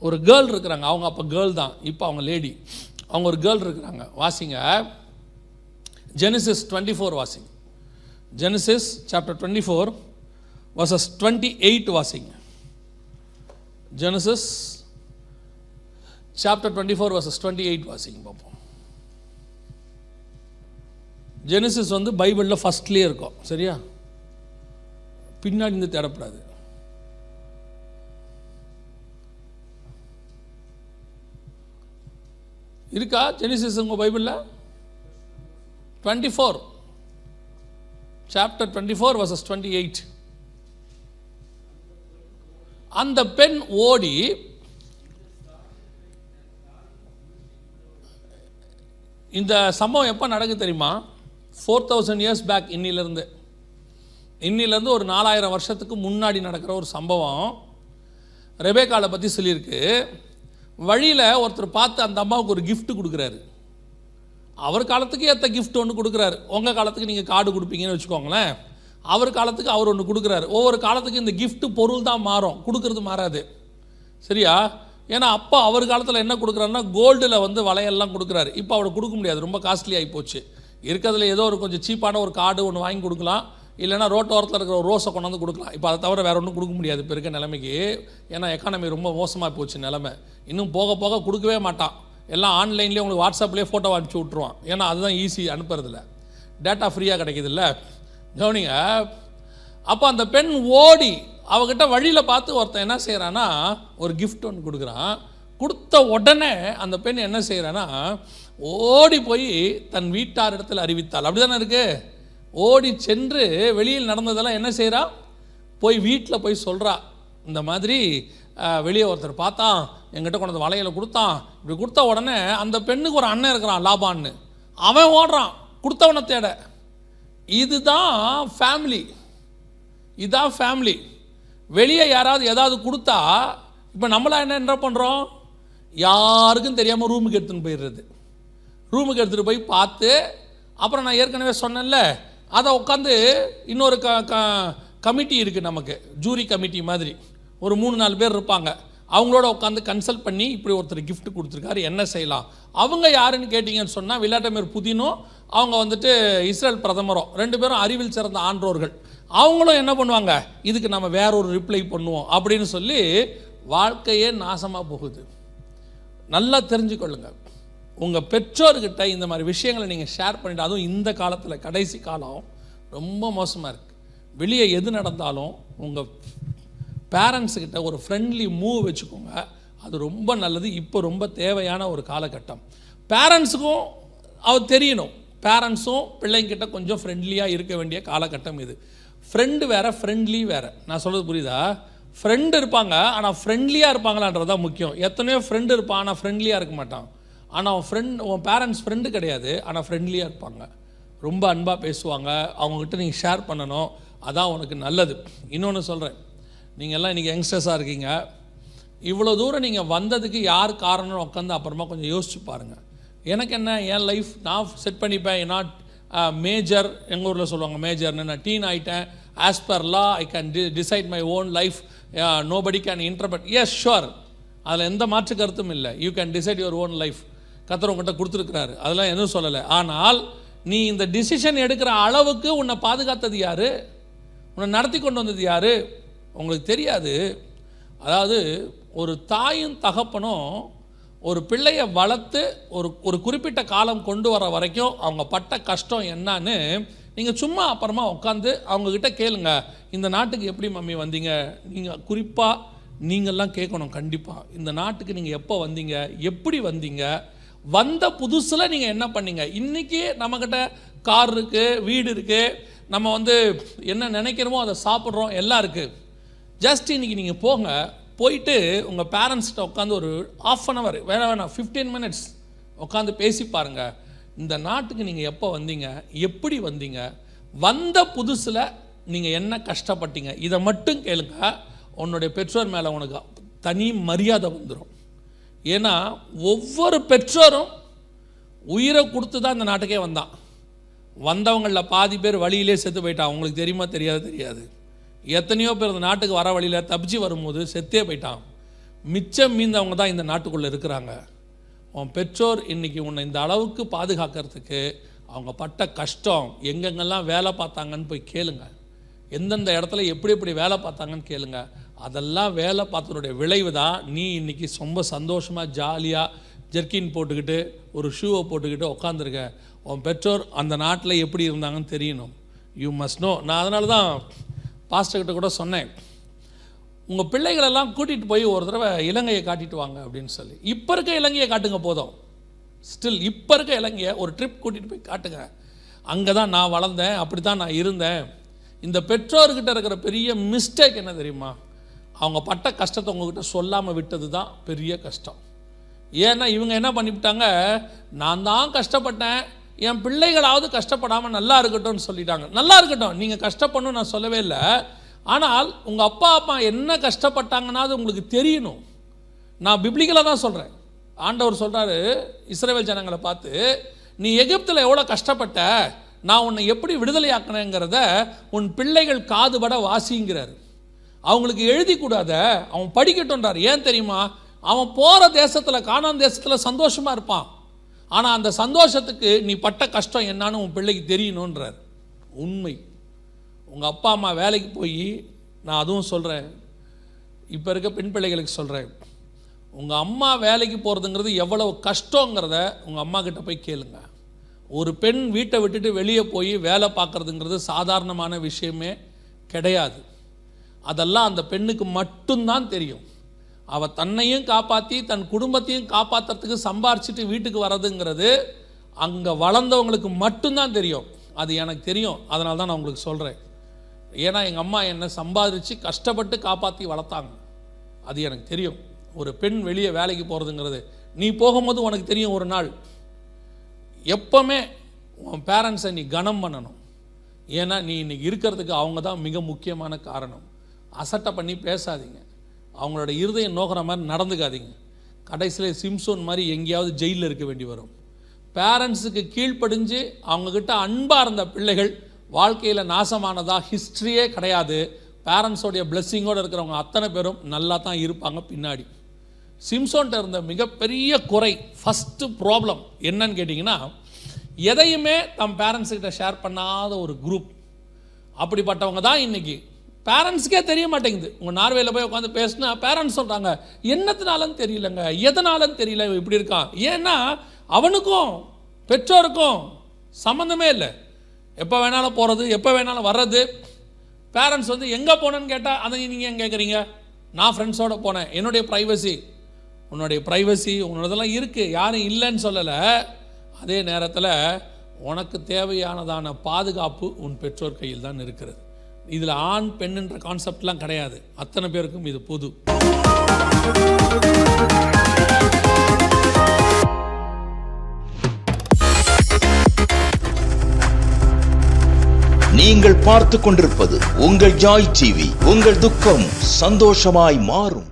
ஒரு கேர்ள் இருக்கிறாங்க, அவங்க அப்போ கேர்ள் தான், இப்போ அவங்க லேடி, அவங்க ஒரு கேர்ள் இருக்கிறாங்க. வாசிங்க ஜெனிசிஸ் 24 வாசிங்க. ஜெனிசிஸ் சாப்டர் 24 வர்சஸ் 28 வாசிங்க. ஜெனிசிஸ் சாப்டர் 24 வர்சஸ் 28 வாசிங்க பார்ப்போம். ஜெனிசிஸ் வந்து பைபிளில் ஃபஸ்ட்லேயே இருக்கும், சரியா? பின்னாடி இருந்து தேடப்படாது. இருக்கா ஜெனிசிஸ் உங்கள் பைபிளில்? 24 சாப்டர் 24 வர்சஸ் 28. அந்த பெண் ஓடி இந்த சம்பவம் எப்போ நடக்குது தெரியுமா? 4000 years பேக். இன்னிலேருந்து ஒரு 4000 வருஷத்துக்கு முன்னாடி நடக்கிற ஒரு சம்பவம். ரெபேக்காலை பற்றி சொல்லியிருக்கு. வழியில் ஒருத்தர் பார்த்து அந்த அம்மாவுக்கு ஒரு கிஃப்ட் கொடுக்குறாரு. அவர் காலத்துக்கு ஏற்ற கிஃப்ட் ஒன்று கொடுக்குறாரு. உங்கள் காலத்துக்கு நீங்கள் கார்டு கொடுப்பீங்கன்னு வச்சுக்கோங்களேன். அவர் காலத்துக்கு அவர் ஒன்று கொடுக்குறாரு. ஒவ்வொரு காலத்துக்கு இந்த கிஃப்ட் பொருள் தான் மாறும், கொடுக்கறது மாறாது, சரியா? ஏன்னா அப்போ அவர் காலத்தில் என்ன கொடுக்குறாருன்னா கோல்டில் வந்து வளையல்லாம் கொடுக்குறாரு. இப்போ அவருக்கு கொடுக்க முடியாது, ரொம்ப காஸ்ட்லி ஆகி போச்சு. இருக்கிறதுல ஏதோ ஒரு கொஞ்சம் சீப்பான ஒரு கார்டு ஒன்று வாங்கி கொடுக்கலாம், இல்லைனா ரோட்டோரத்தில் இருக்கிற ஒரு ரோஸை கொண்டாந்து கொடுக்கலாம். இப்போ அதை தவிர வேறு ஒன்றும் கொடுக்க முடியாது இப்போ இருக்க நிலைமைக்கு. ஏன்னா எக்கானமி ரொம்ப மோசமாக போச்சு நிலைமை. இன்னும் போக போக கொடுக்கவே மாட்டான். எல்லாம் ஆன்லைன்லேயே உங்களுக்கு வாட்ஸ்அப்லேயே ஃபோட்டோ அனுப்பிச்சி விட்ருவான். ஏன்னா அதுதான் ஈஸி அனுப்புறதில்ல, டேட்டா ஃப்ரீயாக கிடைக்கிதுல்ல. கவனிங்க, அப்போ அந்த பெண் ஓடி அவகிட்ட வழியில் பார்த்து ஒருத்தன் என்ன செய்கிறான்னா ஒரு கிஃப்ட் ஒன்று கொடுக்குறான். கொடுத்த உடனே அந்த பெண் என்ன செய்கிறான்னா ஓடி போய் தன் வீட்டார் இடத்துல அறிவித்தாள். அப்படி தானே இருக்குது? ஓடி சென்று வெளியில் நடந்ததெல்லாம் என்ன செய்கிறா, போய் வீட்டில் போய் சொல்கிறா. இந்த மாதிரி வெளியே ஒருத்தர் பார்த்தான், என்கிட்ட கொண்டு வந்து வளையலை கொடுத்தான். இப்படி கொடுத்த உடனே அந்த பெண்ணுக்கு ஒரு அண்ணன் இருக்கிறான் லாபான்னு, அவன் ஓடுறான் கொடுத்தவனை தேட. இதுதான் ஃபேமிலி, இதுதான் ஃபேமிலி. வெளியே யாராவது ஏதாவது கொடுத்தா இப்போ நம்மளாம் என்ன பண்ணுறோம், யாருக்கும் தெரியாமல் ரூமுக்கு எடுத்துன்னு போயிடுறது. ரூமுக்கு எடுத்துகிட்டு போய் பார்த்து அப்புறம் நான் ஏற்கனவே சொன்னேன்ல, அதை உட்காந்து இன்னொரு கமிட்டி இருக்குது நமக்கு, ஜூரி கமிட்டி மாதிரி ஒரு 3-4 பேர் இருப்பாங்க. அவங்களோட உட்காந்து கன்சல்ட் பண்ணி இப்படி ஒருத்தர் கிஃப்ட் கொடுத்துருக்காரு, என்ன செய்யலாம். அவங்க யாருன்னு கேட்டிங்கன்னு சொன்னால் விளாடிமிர் புதினும் அவங்க வந்துட்டு இஸ்ரேல் பிரதமரும் 2 பேரும் அறிவில் சிறந்த ஆன்றோர்கள். அவங்களும் என்ன பண்ணுவாங்க, இதுக்கு நம்ம வேற ஒரு ரிப்ளை பண்ணுவோம் அப்படின்னு சொல்லி வாழ்க்கையே நாசமாக போகுது. நல்லா தெரிஞ்சுக்கொள்ளுங்க, உங்கள் பெற்றோர்கிட்ட இந்த மாதிரி விஷயங்களை நீங்கள் ஷேர் பண்ணிட்டு, அதுவும் இந்த காலத்தில் கடைசி காலம் ரொம்ப மோசமாக இருக்குது. வெளியே எது நடந்தாலும் உங்கள் பேரண்ட்ஸுக்கிட்ட ஒரு ஃப்ரெண்ட்லி மூவ் வச்சுக்கோங்க, அது ரொம்ப நல்லது. இப்போ ரொம்ப தேவையான ஒரு காலகட்டம். பேரண்ட்ஸுக்கும் அவர் தெரியணும், பேரண்ட்ஸும் பிள்ளைங்கிட்ட கொஞ்சம் ஃப்ரெண்ட்லியாக இருக்க வேண்டிய காலகட்டம் இது. ஃப்ரெண்டு வேறு, ஃப்ரெண்ட்லி வேறு. நான் சொல்கிறது புரியுதா? ஃப்ரெண்டு இருப்பாங்க, ஆனால் ஃப்ரெண்ட்லியாக இருப்பாங்களான்றது தான் முக்கியம். எத்தனையோ ஃப்ரெண்டு இருப்பான், ஆனால் ஃப்ரெண்ட்லியாக இருக்க மாட்டான். ஆனால் உன் பேரண்ட்ஸ் ஃப்ரெண்டு கிடையாது, ஆனால் ஃப்ரெண்ட்லியாக இருப்பாங்க, ரொம்ப அன்பாக பேசுவாங்க. அவங்கக்கிட்ட நீங்கள் ஷேர் பண்ணணும், அதான் உனக்கு நல்லது. இன்னொன்று சொல்கிறேன், நீங்கள் எல்லாம் இன்றைக்கி யங்ஸ்டர்ஸாக இருக்கீங்க, இவ்வளோ தூரம் நீங்கள் வந்ததுக்கு யார் காரணம்னு உட்காந்து அப்புறமா கொஞ்சம் யோசிச்சு பாருங்கள். எனக்கு என்ன, என் லைஃப் நான் செட் பண்ணிப்பேன். நான் மேஜர், எங்கள் ஊரில் சொல்லுவாங்க மேஜர்னு, நான் டீன் ஆகிட்டேன். As per law I can decide my own life, nobody can interpret. Yes sure, அதில் எந்த மாற்று கருத்தும் இல்லை. You can decide your own life. கர்த்தர் உங்கள்கிட்ட கொடுத்துருக்கிறாரு, அதெல்லாம் எதுவும் சொல்லலை. ஆனால் நீ இந்த டிசிஷன் எடுக்கிற அளவுக்கு உன்னை பாதுகாத்தது யார், உன்னை நடத்தி கொண்டு வந்தது யார் உங்களுக்கு தெரியாது. அதாவது ஒரு தாயும் தகப்பனும் ஒரு பிள்ளையை வளர்த்து ஒரு குறிப்பிட்ட காலம் கொண்டு வர வரைக்கும் அவங்க பட்ட கஷ்டம் என்னன்னு நீங்கள் சும்மா அப்புறமா உட்காந்து அவங்கக்கிட்ட கேளுங்க. இந்த நாட்டுக்கு எப்படி மம்மி வந்தீங்க, நீங்கள் குறிப்பாக நீங்கள்லாம் கேட்கணும் கண்டிப்பாக. இந்த நாட்டுக்கு நீங்கள் எப்போ வந்தீங்க, எப்படி வந்தீங்க, வந்த புதுசில் நீங்கள் என்ன பண்ணீங்க. இன்றைக்கி நம்மக்கிட்ட கார் இருக்குது, வீடு இருக்குது, நம்ம வந்து என்ன நினைக்கிறோமோ அதை சாப்பிட்றோம், எல்லாம் இருக்குது. ஜஸ்ட் இன்றைக்கி நீங்கள் போயிட்டு உங்கள் பேரண்ட்ஸ்கிட்ட உட்காந்து ஒரு 1/2 hour வேணாம் 15 minutes உட்காந்து பேசி பாருங்கள். இந்த நாட்டுக்கு நீங்கள் எப்போ வந்தீங்க, எப்படி வந்தீங்க, வந்த புதுசில் நீங்கள் என்ன கஷ்டப்பட்டீங்க, இதை மட்டும் கேளுங்க. உன்னுடைய பெற்றோர் மேலே உனக்கு தனி மரியாதை வந்துடும். ஏன்னா ஒவ்வொரு பெற்றோரும் உயிரை கொடுத்து தான் இந்த நாட்டுக்கே வந்தான். வந்தவங்களில் பாதி பேர் வழியிலே செத்து போயிட்டான். உங்களுக்கு தெரியுமா தெரியாது. எத்தனையோ பேர் இந்த நாட்டுக்கு வர வழியில் தப்பிச்சு வரும்போது செத்தே போயிட்டான். மிச்சம் மீந்தவங்க தான் இந்த நாட்டுக்குள்ளே இருக்கிறாங்க. உன் பெற்றோர் இன்றைக்கி உன்னை இந்த அளவுக்கு பாதுகாக்கிறதுக்கு அவங்க பட்ட கஷ்டம், எங்கெங்கெல்லாம் வேலை பார்த்தாங்கன்னு போய் கேளுங்க, எந்தெந்த இடத்துல எப்படி எப்படி வேலை பார்த்தாங்கன்னு கேளுங்க. அதெல்லாம் வேலை பார்த்ததனுடைய விளைவு தான் நீ இன்றைக்கி ரொம்ப சந்தோஷமாக ஜாலியாக ஜெர்கின் போட்டுக்கிட்டு ஒரு ஷூவை போட்டுக்கிட்டு உட்காந்துருக்க. உன் பெற்றோர் அந்த நாட்டில் எப்படி இருந்தாங்கன்னு தெரியணும். You must know. நான் அதனால தான் பாஸ்டர்கிட்ட கூட சொன்னேன், உங்கள் பிள்ளைகளெல்லாம் கூட்டிகிட்டு போய் ஒரு தடவை இலங்கையை காட்டிட்டு வாங்க அப்படின்னு சொல்லி. இப்போ இருக்க இலங்கையை காட்டுங்க போதும். ஸ்டில் இப்போ இருக்க இலங்கையை ஒரு ட்ரிப் கூட்டிகிட்டு போய் காட்டுங்க. அங்கே தான் நான் வளர்ந்தேன், அப்படி தான் நான் இருந்தேன். இந்த பெற்றோர்கிட்ட இருக்கிற பெரிய மிஸ்டேக் என்ன தெரியுமா? அவங்க பட்ட கஷ்டத்தை உங்ககிட்ட சொல்லாமல் விட்டது தான் பெரிய கஷ்டம். ஏன்னா இவங்க என்ன பண்ணிவிட்டாங்க, நான் தான் கஷ்டப்பட்டேன், என் பிள்ளைகளாவது கஷ்டப்படாமல் நல்லா இருக்கட்டும்னு சொல்லிட்டாங்க. நல்லா இருக்கட்டும், நீங்கள் கஷ்டப்படணும்னு நான் சொல்லவே இல்லை. ஆனால் உங்கள் அப்பா அம்மா என்ன கஷ்டப்பட்டாங்கன்னா அது உங்களுக்கு தெரியணும். நான் பிப்ளிக்கலாக தான் சொல்கிறேன். ஆண்டவர் சொல்கிறாரு இஸ்ரவேல் ஜனங்களை பார்த்து, நீ எகிப்தில் எவ்வளோ கஷ்டப்பட்ட, நான் உன்னை எப்படி விடுதலையாக்கினேங்கிறத உன் பிள்ளைகள் காதுபட வாசிங்கிறார். அவங்களுக்கு எழுதி கூடாத, அவன் படிக்கட்டும்ன்றார். ஏன் தெரியுமா? அவன் போகிற தேசத்தில், கானான் தேசத்தில் சந்தோஷமாக இருப்பான். ஆனால் அந்த சந்தோஷத்துக்கு நீ பட்ட கஷ்டம் என்னான்னு உன் பிள்ளைக்கு தெரியணுன்றார். உண்மை. உங்கள் அப்பா அம்மா வேலைக்கு போய், நான் அதுவும் சொல்கிறேன், இப்போ இருக்க பெண் பிள்ளைகளுக்கு சொல்கிறேன், உங்கள் அம்மா வேலைக்கு போகிறதுங்கிறது எவ்வளவு கஷ்டங்கிறத உங்கள் அம்மா கிட்ட போய் கேளுங்க. ஒரு பெண் வீட்டை விட்டுட்டு வெளியே போய் வேலை பார்க்குறதுங்கிறது சாதாரணமான விஷயமே கிடையாது. அதெல்லாம் அந்த பெண்ணுக்கு மட்டும்தான் தெரியும். அவள் தன்னையும் காப்பாற்றி தன் குடும்பத்தையும் காப்பாற்றுறதுக்கு சம்பாரிச்சிட்டு வீட்டுக்கு வர்றதுங்கிறது அங்கே வளர்ந்தவங்களுக்கு மட்டும்தான் தெரியும். அது எனக்கு தெரியும். அதனால தான் நான் உங்களுக்கு சொல்கிறேன். ஏன்னா எங்கள் அம்மா என்னை சம்பாதிச்சு கஷ்டப்பட்டு காப்பாற்றி வளர்த்தாங்க. அது எனக்கு தெரியும். ஒரு பெண் வெளியே வேலைக்கு போகிறதுங்கிறது, நீ போகும்போது உனக்கு தெரியும். ஒரு நாள் எப்போவுமே உன் பேரண்ட்ஸை நீ கனம் பண்ணணும். ஏன்னா நீ இன்றைக்கி இருக்கிறதுக்கு அவங்க தான் மிக முக்கியமான காரணம். அசட்டை பண்ணி பேசாதீங்க, அவங்களோட இருதயம் நோக்கிற மாதிரி நடந்துக்காதீங்க. கடைசியில் சிம்சோன் மாதிரி எங்கேயாவது ஜெயிலில் இருக்க வேண்டி வரும். பேரண்ட்ஸுக்கு கீழ்ப்படிஞ்சு அவங்கக்கிட்ட அன்பாக இருந்த பிள்ளைகள் வாழ்க்கையில் நாசமானதாக ஹிஸ்ட்ரியே கிடையாது. பேரண்ட்ஸோடைய பிளெஸ்ஸிங்கோடு இருக்கிறவங்க அத்தனை பேரும் நல்லா தான் இருப்பாங்க பின்னாடி. சிம்சோன்ட்ட இருந்த மிகப்பெரிய குறை, ஃபஸ்ட்டு ப்ராப்ளம் என்னன்னு கேட்டிங்கன்னா, எதையுமே தம் பேரண்ட்ஸுக்கிட்ட ஷேர் பண்ணாத ஒரு குரூப். அப்படிப்பட்டவங்க தான் இன்றைக்கி பேரண்ட்ஸுக்கே தெரிய மாட்டேங்குது. உங்கள் நார்வேயில் போய் உட்காந்து பேசினா பேரண்ட்ஸ் சொல்கிறாங்க, என்னத்தினாலன்னு தெரியலங்க, எதனாலன்னு தெரியல இப்படி இருக்கான். ஏன்னா அவனுக்கும் பெற்றோருக்கும் சம்மந்தமே இல்லை. எப்போ வேணாலும் போகிறது, எப்போ வேணாலும் வர்றது. பேரண்ட்ஸ் வந்து எங்கே போனேன்னு கேட்டால் அதை நீங்கள் ஏன் கேட்குறீங்க? நான் ஃப்ரெண்ட்ஸோடு போனேன், என்னுடைய ப்ரைவசி. உன்னுடைய ப்ரைவசி உன்னோடதெல்லாம் இருக்குது, யாரும் இல்லைன்னு சொல்லலை. அதே நேரத்தில் உனக்கு தேவையானதான பாதுகாப்பு உன் பெற்றோர் கையில் தான் இருக்கிறது. இதில் ஆண் பெண்ணுன்ற கான்செப்ட்லாம் கிடையாது. அத்தனை பேருக்கும் இது பொது. நீங்கள் பார்த்து கொண்டிருப்பது உங்கள் ஜாய் டிவி. உங்கள் துக்கம் சந்தோஷமாய் மாறும்.